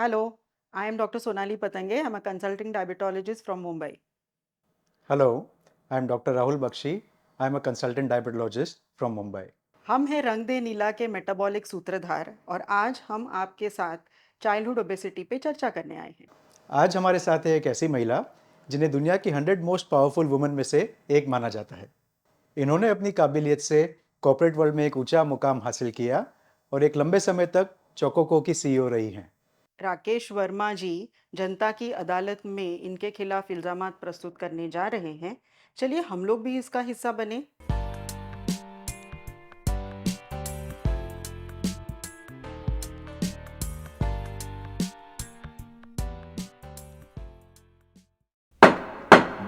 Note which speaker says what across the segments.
Speaker 1: Hello, I am Dr. Sonali Patange. I'm a consulting diabetologist from Mumbai.
Speaker 2: Hello, I am Dr. Rahul Bakshi. I am a consultant diabetologist from Mumbai.
Speaker 1: हम हैं रंग दे नीला के metabolic सूत्रधार और आज हम आपके साथ चाइल्डहुड ओबेसिटी पे चर्चा करने आए हैं।
Speaker 2: आज हमारे साथ है एक ऐसी महिला जिन्हें दुनिया की 100 मोस्ट पावरफुल वुमेन में से एक माना जाता है। इन्होंने अपनी काबिलियत से कॉर्पोरेट वर्ल्ड में एक ऊंचा मुकाम हासिल किया और एक लंबे समय तक चोकोको की सीईओ रही हैं।
Speaker 1: राकेश वर्मा जी जनता की अदालत में इनके खिलाफ इल्जामात प्रस्तुत करने जा रहे हैं। चलिए हम लोग भी इसका हिस्सा बने।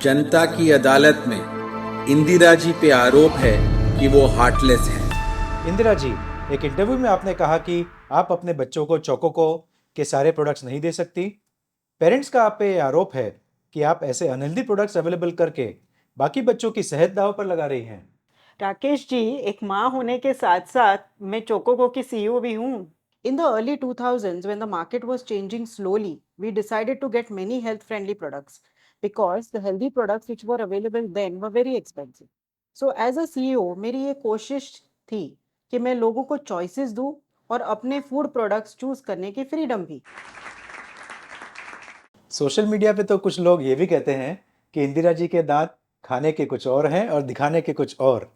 Speaker 3: जनता की अदालत में इंदिरा जी पे आरोप है कि वो हार्टलेस हैं।
Speaker 2: इंदिरा जी, एक इंटरव्यू में आपने कहा कि आप अपने बच्चों को चोकोको के सारे प्रोडक्ट्स नहीं दे सकती। पेरेंट्स का आप पे आरोप है कि आप ऐसे अनहेल्दी प्रोडक्ट्स अवेलेबल करके बाकी बच्चों की सेहत दांव पर लगा रही हैं।
Speaker 1: राकेश जी, एक माँ होने के साथ साथ मैं चोकोको की सीईओ भी हूँ। In the early 2000s, when the market was changing slowly, we decided to get many health-friendly products because the healthy products which were available then were very expensive. So as a CEO, मेरी ये कोशिश थी कि मैं लोगों को choices दूँ और अपने food products choose करने की freedom भी।
Speaker 2: सोशल मीडिया पे तो कुछ लोग ये भी कहते हैं कि इंदिरा जी के दांत खाने के कुछ और हैं और दिखाने के कुछ और।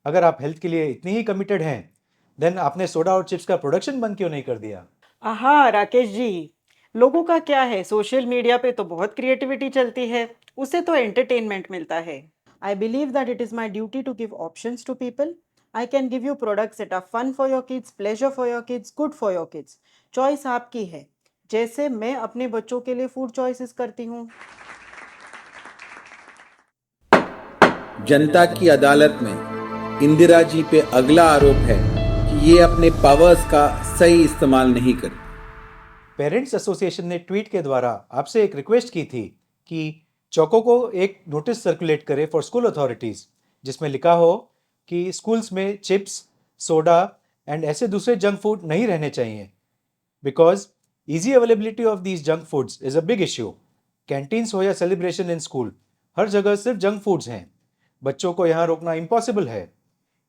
Speaker 2: अगर आप हेल्थ के लिए इतनी ही कमिटेड हैं, देन आपने सोडा और चिप्स का प्रोडक्शन बंद क्यों नहीं कर दिया?
Speaker 1: हाँ राकेश जी, लोगों का क्या है, सोशल मीडिया पे तो बहुत क्रिएटिविटी चलती है, उससे तो एंटरटेनमेंट मिलता है। I believe that it is my duty to give options to people. I can give you products that are fun for your kids, pleasure for your kids, good for your kids. Choice आपकी है, जैसे मैं अपने बच्चों के लिए food choices करती हूँ।
Speaker 3: जनता की अदालत में इंदिरा जी पे अगला आरोप है कि ये अपने पावर्स का सही इस्तेमाल नहीं करी।
Speaker 2: पेरेंट्स एसोसिएशन ने ट्वीट के द्वारा आपसे एक रिक्वेस्ट की थी कि चौको को एक नोटिस सर्कुलेट करे फॉर स्कूल अथॉरिटीज, जिसमें लिखा हो कि स्कूल्स में चिप्स, सोडा एंड ऐसे दूसरे जंक फूड नहीं रहने चाहिए because easy availability of these junk foods is a big issue. Canteens हो या सेलिब्रेशन इन स्कूल, हर जगह सिर्फ जंक फूड्स हैं। बच्चों को यहाँ रोकना इम्पॉसिबल है।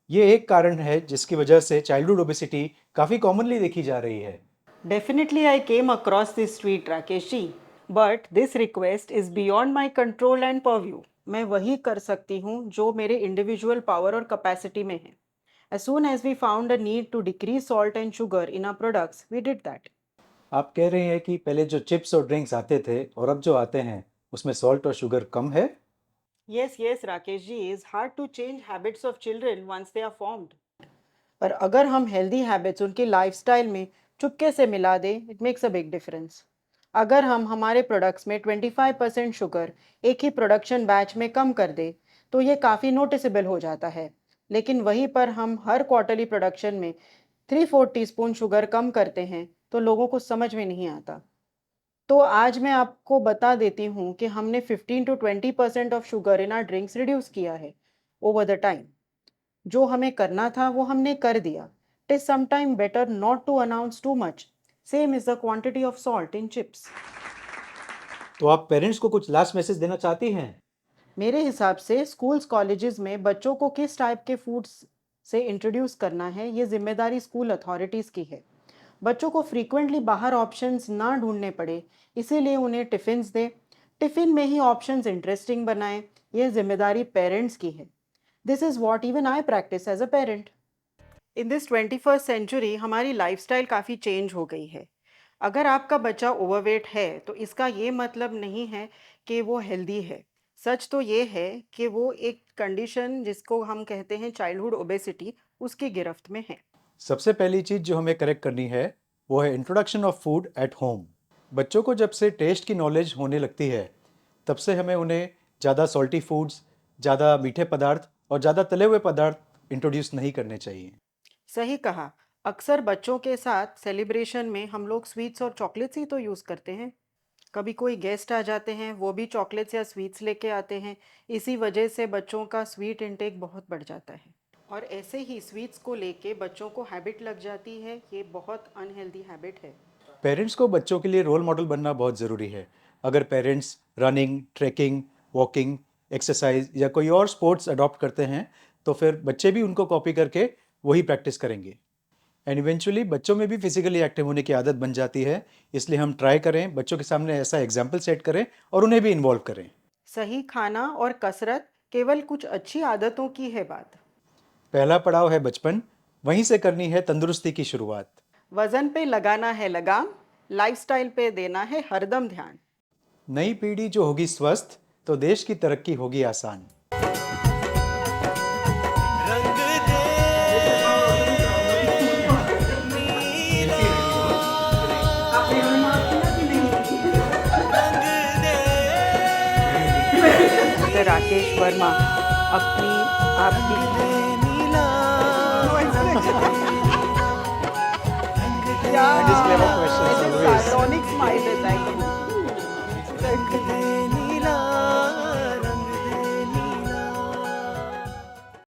Speaker 2: ये एक कारण है जिसकी वजह से चाइल्डहुड ओबेसिटी काफ़ी कॉमनली देखी जा रही है।
Speaker 1: Definitely, I came across this tweet, Rakesh ji. But this request is beyond my control and purview. मैं वही कर सकती हूँ जो मेरे इंडिविजुअल पावर और कैपेसिटी में है। As soon as we found a need to decrease salt and sugar in our products, we did that.
Speaker 2: आप कह रहे हैं कि पहले जो चिप्स और ड्रिंक्स आते थे और अब जो आते हैं उसमें सॉल्ट और शुगर कम है।
Speaker 1: Yes, yes, Rakesh ji, it's hard to change habits of children once they are formed. पर अगर हम हेल्दी हैबिट्स उनकी लाइफस्टाइल में चुपके से मिला दें, it makes a big difference. अगर हम हमारे प्रोडक्ट्स में 25% शुगर एक ही प्रोडक्शन बैच में कम कर दें तो ये काफ़ी नोटिसेबल हो जाता है। लेकिन वहीं पर हम हर क्वार्टरली प्रोडक्शन में 3-4 टीस्पून शुगर कम करते हैं तो लोगों को समझ में नहीं आता। तो आज मैं आपको बता देती हूँ कि हमने 15 to 20% of sugar in are drinks reduce किया है ओवर द टाइम। जो हमें करना था वो हमने कर दिया। It is sometime better not to announce too much. Same is the quantity of salt in chips.
Speaker 2: तो आप पेरेंट्स को कुछ लास्ट मैसेज देना चाहती हैं?
Speaker 1: मेरे हिसाब से स्कूल्स कॉलेजेस में बच्चों को किस टाइप के फूड्स से इंट्रोड्यूस करना है, ये जिम्मेदारी स्कूल अथॉरिटीज़ की है। बच्चों को फ्रीक्वेंटली बाहर ऑप्शंस ना ढूंढने पड़े, इसीलिए उन्हें टिफ़िन्स दें। टिफ़िन में ही ऑप्शंस इंटरेस्टिंग बनाएं, ये जिम्मेदारी पेरेंट्स की है। This is what even I practice as a parent. In this 21st century हमारी लाइफस्टाइल काफ़ी चेंज हो गई है। अगर आपका बच्चा ओवरवेट है तो इसका ये मतलब नहीं है कि वो हेल्दी है। सच तो ये है कि वो एक कंडीशन जिसको हम कहते हैं चाइल्डहुड ओबेसिटी, उसकी गिरफ्त में है।
Speaker 2: सबसे पहली चीज़ जो हमें करेक्ट करनी है वो है introduction of food at home. बच्चों को जब से टेस्ट की नॉलेज होने लगती है तब से हमें उन्हें ज़्यादा सॉल्टी फूड्स, ज़्यादा मीठे पदार्थ और ज़्यादा तले हुए पदार्थ इंट्रोड्यूस नहीं करने चाहिए।
Speaker 1: सही कहा। अक्सर बच्चों के साथ सेलिब्रेशन में हम लोग स्वीट्स और चॉकलेट्स ही तो यूज़ करते हैं। कभी कोई गेस्ट आ जाते हैं, वो भी चॉकलेट्स या स्वीट्स लेके आते हैं। इसी वजह से बच्चों का स्वीट इंटेक बहुत बढ़ जाता है और ऐसे ही स्वीट्स को लेके बच्चों को हैबिट लग जाती है। ये बहुत अनहेल्दी हैबिट है।
Speaker 2: पेरेंट्स को बच्चों के लिए रोल मॉडल बनना बहुत ज़रूरी है। अगर parents running, trekking, walking, exercise या कोई और स्पोर्ट्स अडॉप्ट करते हैं तो फिर बच्चे भी उनको कॉपी करके वही प्रैक्टिस करेंगे। एंड इवेंचुअली बच्चों में भी फिजिकली एक्टिव होने की आदत बन जाती है। इसलिए हम ट्राई करें, बच्चों के सामने ऐसा एग्जाम्पल सेट करें और उन्हें भी इन्वॉल्व करें।
Speaker 1: सही खाना और कसरत केवल कुछ अच्छी आदतों की है बात।
Speaker 2: पहला पड़ाव है बचपन, वहीं से करनी है तंदुरुस्ती की शुरुआत।
Speaker 1: वजन पे लगाना है लगाम, लाइफस्टाइल पे देना है हरदम ध्यान।
Speaker 2: नई पीढ़ी जो होगी स्वस्थ तो देश की तरक्की होगी आसान।
Speaker 1: मिस्टर राकेश वर्मा अपनी आपकी
Speaker 2: And his clever questions always.
Speaker 1: Sardonic smile देता है।